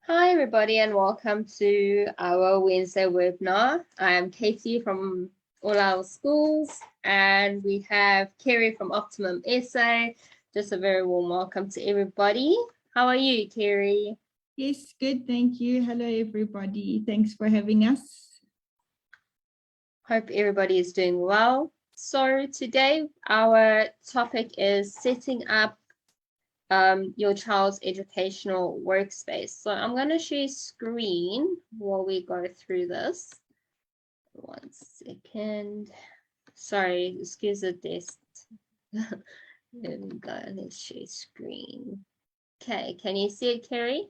Hi, everybody, and welcome to our Wednesday webinar. I am Katie from Olal Schools, and we have Kerry from OptimumSA. Just a very warm welcome to everybody. How are you, Kerry? Yes, good. Thank you. Hello, everybody. Thanks for having us. Hope everybody is doing well. So today our topic is setting up your child's educational workspace. So I'm going to share screen while we go through this. 1 second. Sorry, excuse the test. There we go. Let's share screen. Okay, can you see it, Kerry?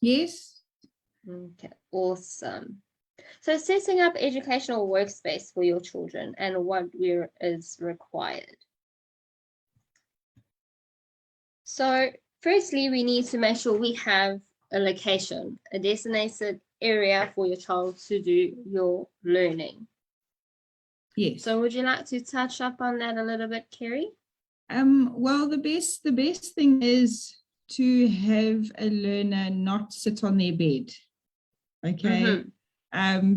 Yes. Okay, awesome. So setting up educational workspace for your children and what is required. So firstly, we need to make sure we have a location, a designated area for your child to do your learning. Yes. So would you like to touch up on that a little bit, Kerry? Well, the best thing is to have a learner not sit on their bed. Okay.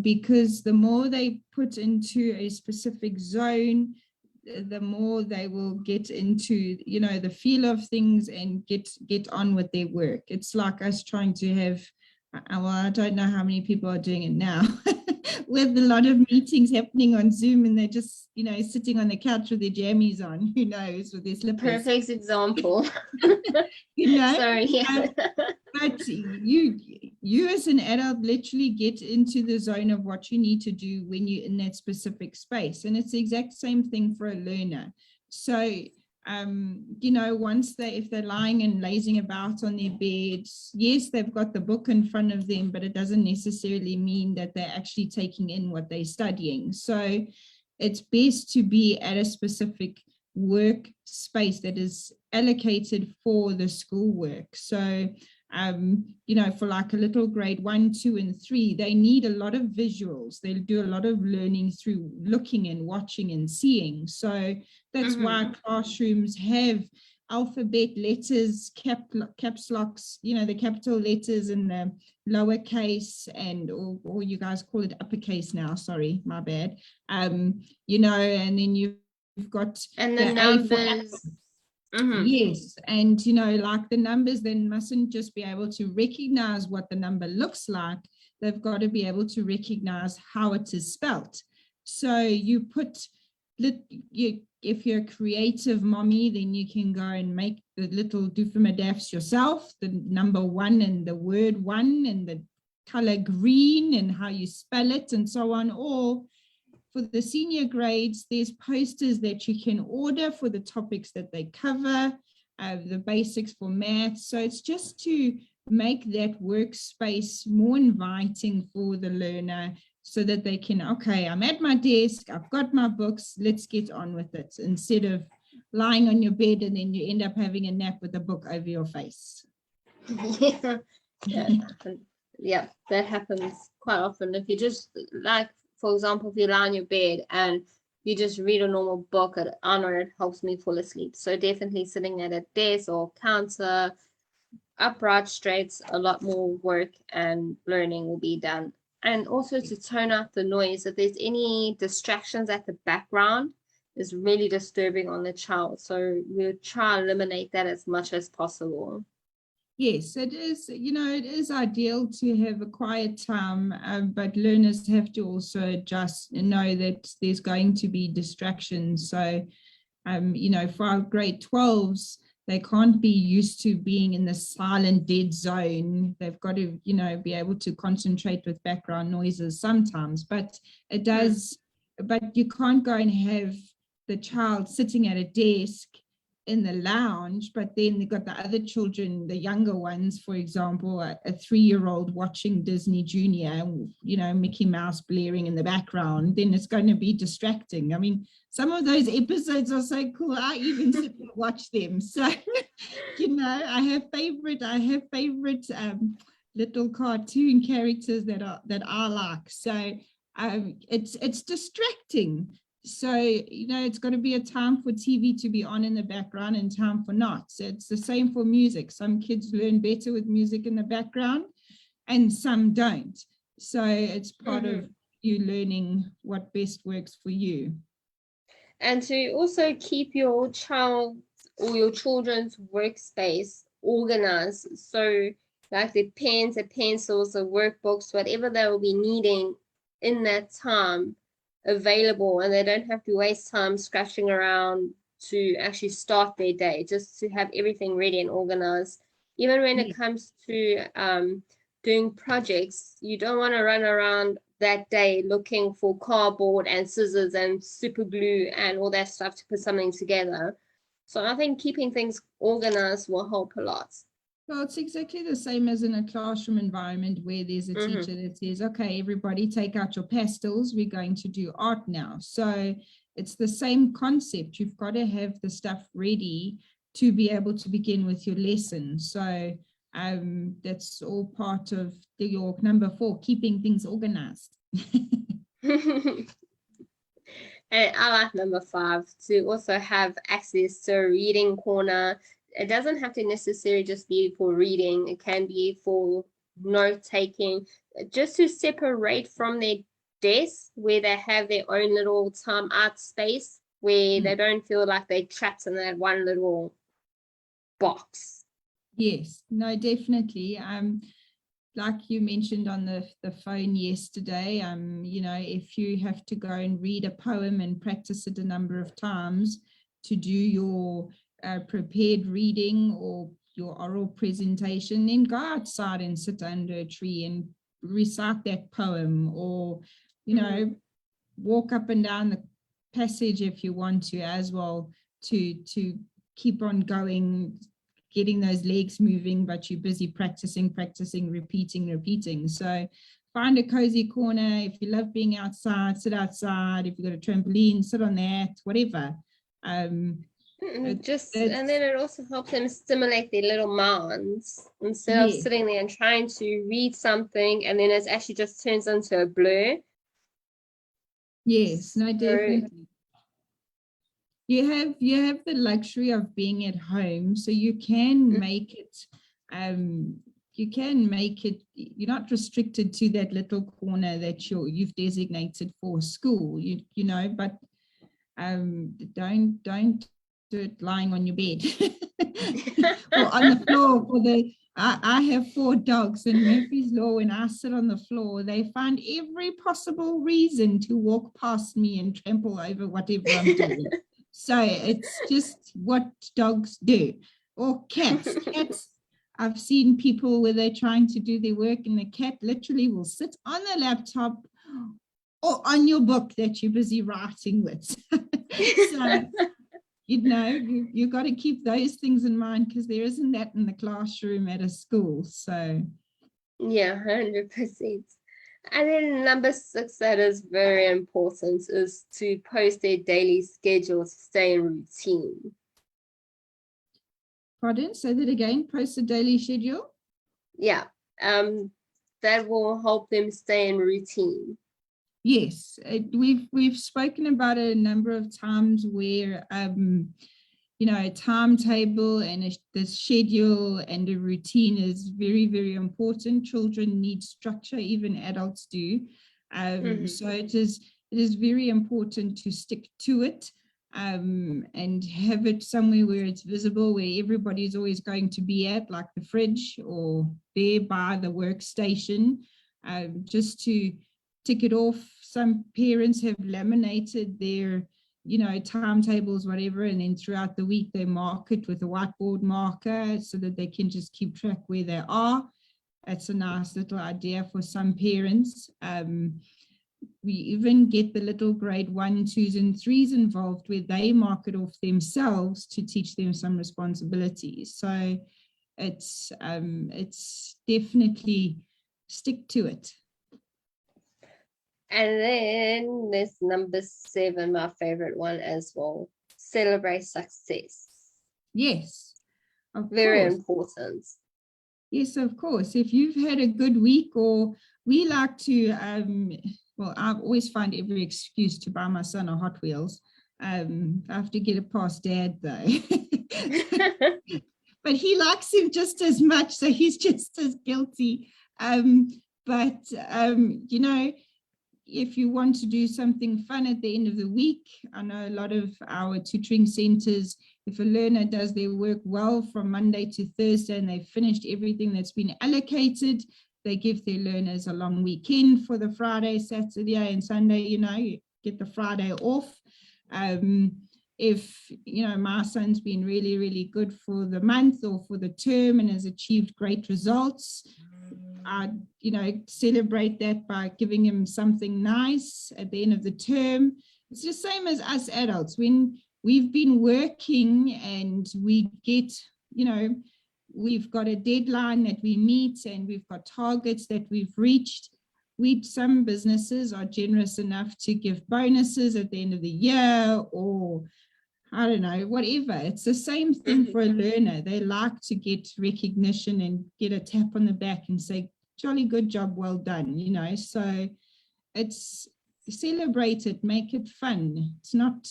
Because the more they put into a specific zone, the more they will get into, the feel of things and get on with their work. It's like us trying to have, well, I don't know how many people are doing it now, with a lot of meetings happening on Zoom and they're just, sitting on the couch with their jammies on, who knows, with their slippers. Perfect example. Sorry, yeah. But you as an adult literally get into the zone of what you need to do when you're in that specific space. And it's the exact same thing for a learner. So, once if they're lying and lazing about on their beds, yes, they've got the book in front of them, but it doesn't necessarily mean that they're actually taking in what they're studying. So it's best to be at a specific workspace that is allocated for the schoolwork. So for like a little grade 1, 2, and 3, they need a lot of visuals. They'll do a lot of learning through looking and watching and seeing. So that's why classrooms have alphabet letters, caps locks, the capital letters and the lowercase, and or you guys call it uppercase now. Sorry, my bad. And then you've got and the numbers. Yes, and like the numbers then mustn't just be able to recognize what the number looks like. They've got to be able to recognize how it is spelt. So you put, if you're a creative mommy, then you can go and make the little doofamadafs yourself, the number 1 and the word 1 and the color green and how you spell it and so on. Or for the senior grades, there's posters that you can order for the topics that they cover, the basics for math. So it's just to make that workspace more inviting for the learner so that they can, okay, I'm at my desk, I've got my books, let's get on with it, instead of lying on your bed and then you end up having a nap with a book over your face. Yeah, that happens quite often. If you just, like, for example, if you lie on your bed and you just read a normal book, I know it helps me fall asleep. So definitely sitting at a desk or counter, upright, straight, a lot more work and learning will be done. And also to tone out the noise. If there's any distractions at the background, is really disturbing on the child. So we'll try and eliminate that as much as possible. Yes, it is, it is ideal to have a quiet time, but learners have to also just know that there's going to be distractions. So, for our grade 12s, they can't be used to being in the silent dead zone. They've got to, be able to concentrate with background noises sometimes, but it does, but you can't go and have the child sitting at a desk in the lounge, but then they've got the other children, the younger ones, for example, a 3-year-old watching Disney Junior, Mickey Mouse blaring in the background, then it's going to be distracting. I mean, some of those episodes are so cool, I even sit and watch them. So, I have favorite little cartoon characters that I like. So it's distracting. So, it's got to be a time for TV to be on in the background and time for not. So it's the same for music. Some kids learn better with music in the background. and some don't. So it's part of you learning what best works for you. And to also keep your child or your children's workspace organized. So like the pens, the pencils, the workbooks, whatever they will be needing in that time available, and they don't have to waste time scratching around to actually start their day, just to have everything ready and organized. Even when it comes to doing projects, you don't want to run around that day looking for cardboard and scissors and super glue and all that stuff to put something together. So I think keeping things organized will help a lot. Well, it's exactly the same as in a classroom environment where there's a teacher that says, okay, everybody take out your pastels. We're going to do art now. So it's the same concept. You've got to have the stuff ready to be able to begin with your lesson. So that's all part of your number 4, keeping things organized. And I like number 5, to also have access to a reading corner. It doesn't have to necessarily just be for reading. It can be for note taking, just to separate from their desk, where they have their own little time out space, where they don't feel like they're trapped in that one little box. Yes, no, definitely. Like you mentioned on the phone yesterday, you know, if you have to go and read a poem and practice it a number of times to do your prepared reading or your oral presentation, then go outside and sit under a tree and recite that poem, or, you know, walk up and down the passage if you want to as well, to keep on going, getting those legs moving, but you're busy practicing, repeating. So find a cozy corner. If you love being outside, sit outside. If you've got a trampoline, sit on that, whatever. And then it also helps them stimulate their little minds, instead of sitting there and trying to read something and then it actually just turns into a blur. Yes, no, definitely. You have the luxury of being at home, so you can make it, you're not restricted to that little corner that you've designated for school, you know, but don't do it lying on your bed or on the floor. I have 4 dogs, and Murphy's Law, when I sit on the floor, they find every possible reason to walk past me and trample over whatever I'm doing. So it's just what dogs do. Or cats. I've seen people where they're trying to do their work and the cat literally will sit on the laptop or on your book that you're busy writing with. So, you know, you got to keep those things in mind, because there isn't that in the classroom at a school. So yeah, 100%. And then number 6 that is very important is to post their daily schedule to stay in routine. Pardon? Say that again. Post a daily schedule? Yeah. That will help them stay in routine. Yes, we've spoken about it a number of times where you know, a timetable and the schedule and a routine is very, very important. Children need structure, even adults do. So it is very important to stick to it, and have it somewhere where it's visible, where everybody's always going to be at, like the fridge or there by the workstation, just to tick it off. Some parents have laminated their, you know, timetables, whatever, and then throughout the week they mark it with a whiteboard marker so that they can just keep track where they are. That's a nice little idea for some parents. We even get the little grade 1, 2s, and 3s involved, where they mark it off themselves to teach them some responsibilities. So it's definitely stick to it. And then there's number 7, my favorite one as well. Celebrate success. Yes. Very important. Yes, of course. If you've had a good week, or we like to, well, I always find every excuse to buy my son a Hot Wheels. I have to get it past Dad, though. But he likes him just as much, so he's just as guilty. But you know, if you want to do something fun at the end of the week, I know a lot of our tutoring centers, if a learner does their work well from Monday to Thursday and they've finished everything that's been allocated, they give their learners a long weekend for the Friday, Saturday and Sunday, you know, you get the Friday off. If, you know, my son's been really, really good for the month or for the term and has achieved great results, I, you know, celebrate that by giving him something nice at the end of the term. It's the same as us adults. When we've been working and we get, you know, we've got a deadline that we meet and we've got targets that we've reached. Some businesses are generous enough to give bonuses at the end of the year, or I don't know, whatever. It's the same thing for a learner. They like to get recognition and get a tap on the back and say, jolly good job, well done, you know. So it's celebrate it, make it fun. It's not,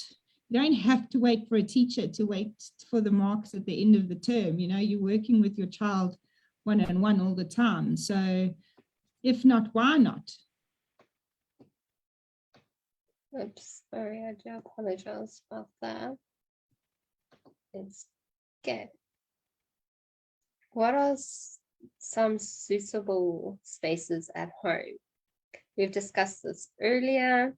you don't have to wait for a teacher to wait for the marks at the end of the term. You know, you're working with your child one-on-one all the time. So if not, why not? Oops, sorry, I do apologize about that. It's good. What are some suitable spaces at home? We've discussed this earlier.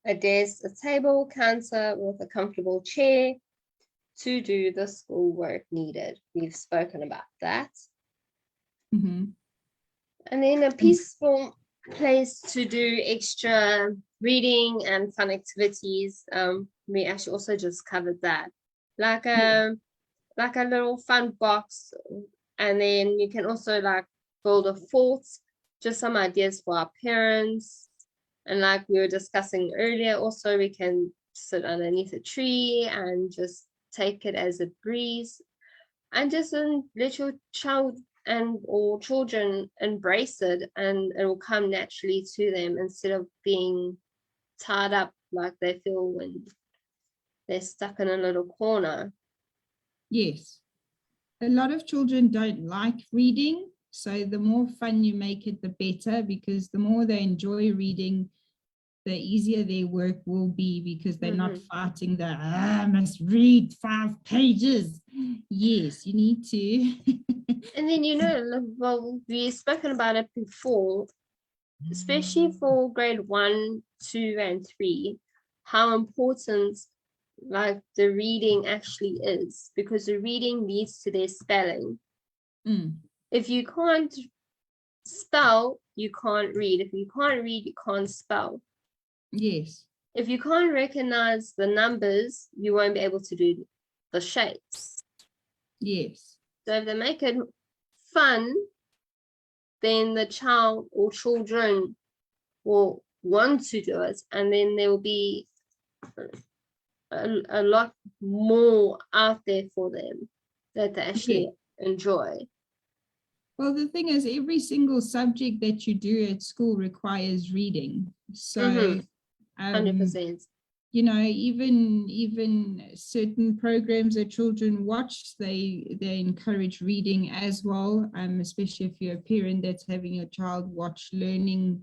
A desk, a table, counter with a comfortable chair to do the schoolwork needed. We've spoken about that. Mm-hmm. And then a peaceful place to do extra reading and fun activities. We actually also just covered that. Like a little fun box, and then you can also like build a fort, just some ideas for our parents. And like we were discussing earlier, also we can sit underneath a tree and just take it as a breeze, and just let your child and or children embrace it, and it will come naturally to them instead of being tied up like they feel when they're stuck in a little corner. Yes. A lot of children don't like reading, so the more fun you make it, the better, because the more they enjoy reading, the easier their work will be, because they're not fighting the, I must read 5 pages. Yes, you need to. And then, you know, well, we've spoken about it before, especially for grade 1, 2, and 3, how important like the reading actually is, because the reading leads to their spelling. If you can't spell, you can't read. If you can't read, you can't spell. Yes. If you can't recognize the numbers, you won't be able to do the shapes. Yes. So if they make it fun, then the child or children will want to do it, and then there will be a lot more out there for them that they actually enjoy. Well, the thing is, every single subject that you do at school requires reading. So 100%. You know, even certain programs that children watch, they encourage reading as well, especially if you're a parent that's having your child watch learning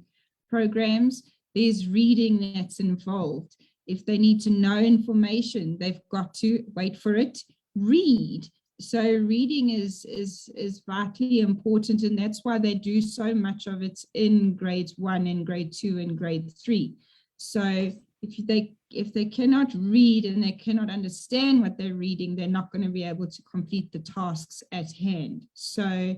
programs. There's reading that's involved. If they need to know information, they've got to wait for it, read. So reading is vitally important, and that's why they do so much of it in grades 1 and grade 2 and grade 3. So if they cannot read and they cannot understand what they're reading, they're not going to be able to complete the tasks at hand. So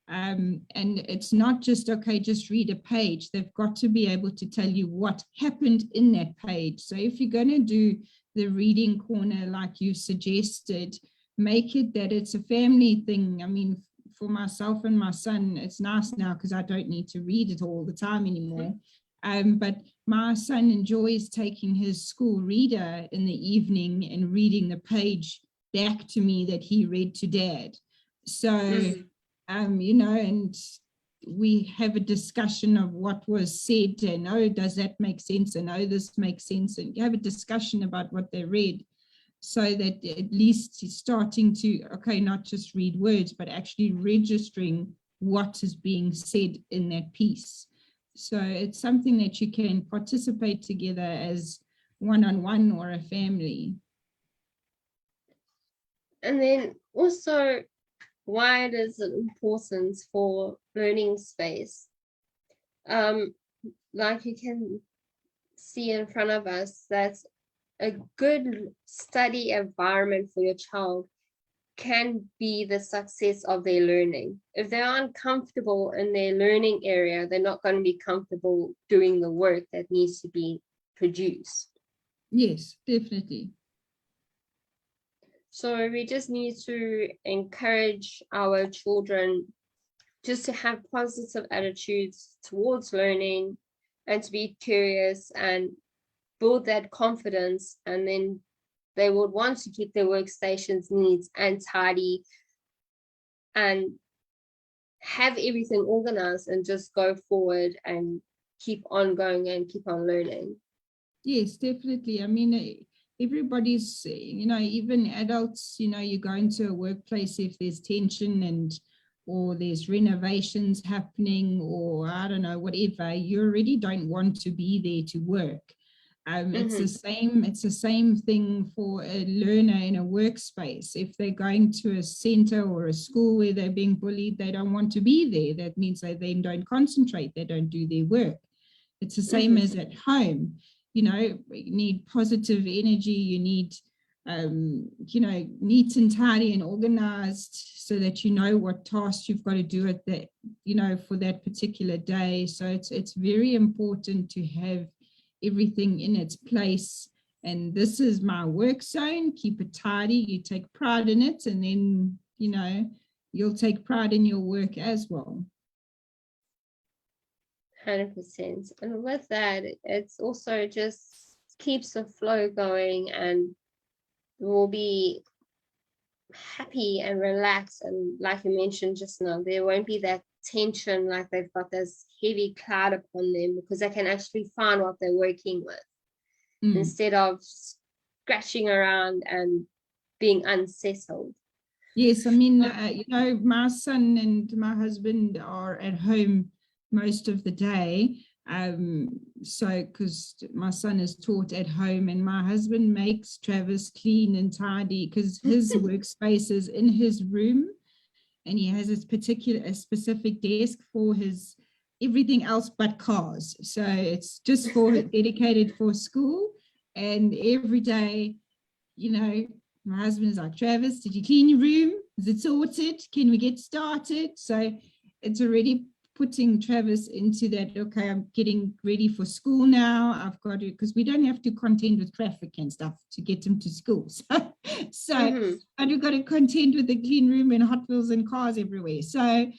and it's not just, okay, just read a page. They've got to be able to tell you what happened in that page. So if you're going to do the reading corner like you suggested, make it that it's a family thing. I mean, for myself and my son, it's nice now because I don't need to read it all the time anymore. But my son enjoys taking his school reader in the evening and reading the page back to me that he read to Dad. So, you know, and we have a discussion of what was said, and oh, does that make sense? And oh, this makes sense. And you have a discussion about what they read, so that at least he's starting to, okay, not just read words, but actually registering what is being said in that piece. So it's something that you can participate together as one-on-one or a family. And then also, why it is important for learning space. Like you can see in front of us, that a good study environment for your child can be the success of their learning. If they aren't comfortable in their learning area, they're not going to be comfortable doing the work that needs to be produced. Yes, definitely. So we just need to encourage our children just to have positive attitudes towards learning and to be curious and build that confidence, and then they would want to keep their workstations neat and tidy and have everything organized and just go forward and keep on going and keep on learning. Yes, definitely. I mean, everybody's, even adults, you go into a workplace if there's tension or there's renovations happening, or I don't know, whatever, you already don't want to be there to work. It's the same thing for a learner in a workspace. If they're going to a center or a school where they're being bullied, they don't want to be there. That means they then don't concentrate, they don't do their work. It's the same as at home. You need positive energy, you need neat and tidy and organized so that you know what tasks you've got to do at that, for that particular day. So it's very important to have everything in its place. And this is my work zone, keep it tidy, you take pride in it, and then you'll take pride in your work as well. 100%. And with that, it's also just keeps the flow going, and we'll be happy and relaxed. And like you mentioned just now, there won't be that tension, like they've got this heavy cloud upon them, because they can actually find what they're working with instead of scratching around and being unsettled. Yes, I mean, my son and my husband are at home most of the day. So because my son is taught at home, and my husband makes Travis clean and tidy, because his workspace is in his room, and he has a specific desk for his everything else but cars. So it's just dedicated for school. And every day, my husband is like, Travis, did you clean your room? Is it sorted? Can we get started? So it's already putting Travis into that, okay, I'm getting ready for school now. I've got to, because we don't have to contend with traffic and stuff to get him to school. So and we've got to contend with the clean room and Hot Wheels and cars everywhere. So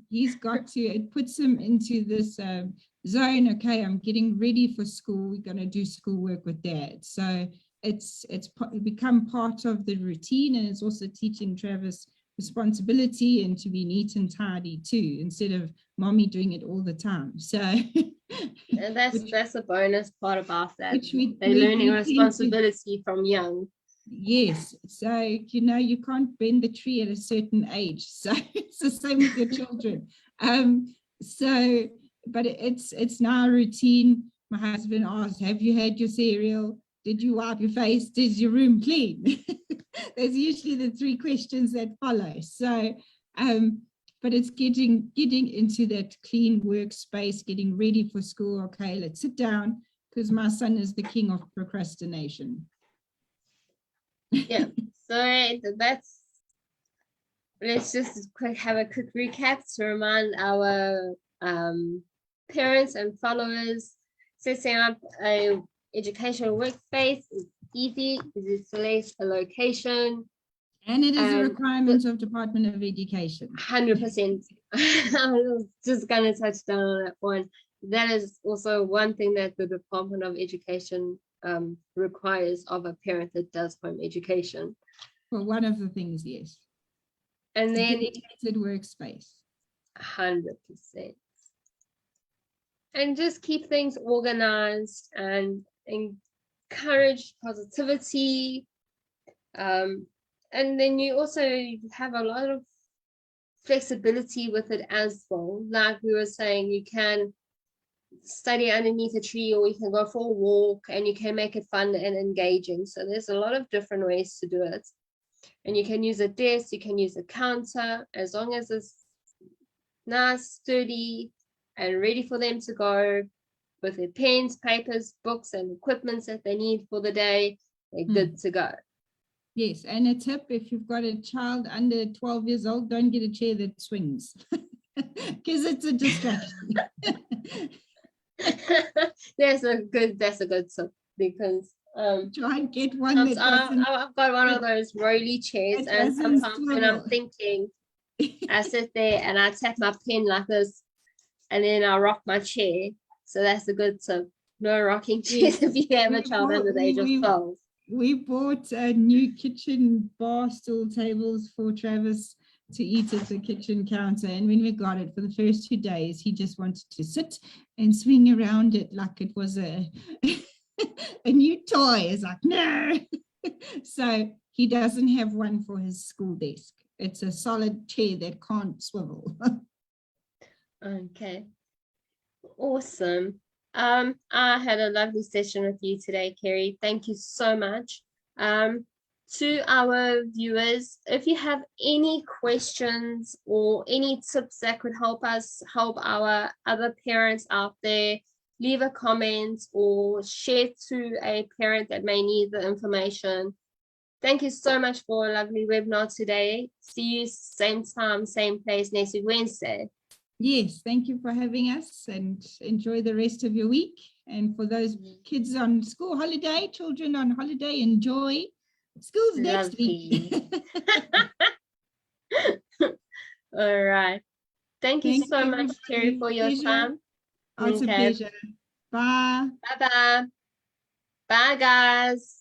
he's got to, it puts him into this zone, okay, I'm getting ready for school. We're going to do schoolwork with Dad. So it's become part of the routine, and it's also teaching Travis responsibility and to be neat and tidy too, instead of mommy doing it all the time. So and that's a bonus part about that. They're we learning responsibility from young. Yes, so you can't bend the tree at a certain age, so it's the same with your children. So but it's now a routine. My husband asked, have you had your cereal? Did you wipe your face? Is your room clean? There's usually the three questions that follow. So, but it's getting into that clean workspace, getting ready for school. Okay, let's sit down, because my son is the king of procrastination. Yeah, so let's just have a quick recap to remind our parents and followers. Setting up a educational workspace is easy. You select a location, and it is a requirement of Department of Education. 100%. I was just going to touch down on that one. That is also one thing that the Department of Education requires of a parent that does home education. Well, one of the things, yes. And then dedicated workspace. 100%. And just keep things organized and encourage positivity. And then you also have a lot of flexibility with it as well. Like we were saying, you can study underneath a tree, or you can go for a walk, and you can make it fun and engaging. So there's a lot of different ways to do it. And you can use a desk, you can use a counter, as long as it's nice, sturdy, and ready for them to go with their pens, papers, books, and equipments that they need for the day. They're good to go. Yes, and a tip, if you've got a child under 12 years old, don't get a chair that swings because it's a distraction. That's a good tip, because try and get one that doesn't. I've got one of those rolly chairs, and sometimes when I'm thinking, I sit there and I tap my pen like this, and then I rock my chair. So that's a good tip. No rocking chairs if you have a child under the age of 12. We bought new kitchen bar stool tables for Travis to eat at the kitchen counter, and when we got it, for the first 2 days he just wanted to sit and swing around it like it was a a new toy. It's like, no. So he doesn't have one for his school desk. It's a solid chair that can't swivel. Okay, awesome. I had a lovely session with you today, Kerry. Thank you so much. To our viewers, if you have any questions or any tips that could help us help our other parents out there, leave a comment or share to a parent that may need the information. Thank you so much for a lovely webinar today. See you same time, same place next week, Wednesday. Yes, thank you for having us, and enjoy the rest of your week. And for those kids on school holiday, children on holiday, enjoy. School's next week. All right. Thank you so much, Kerry, for your time. It's a pleasure. Bye. Bye-bye. Bye, guys.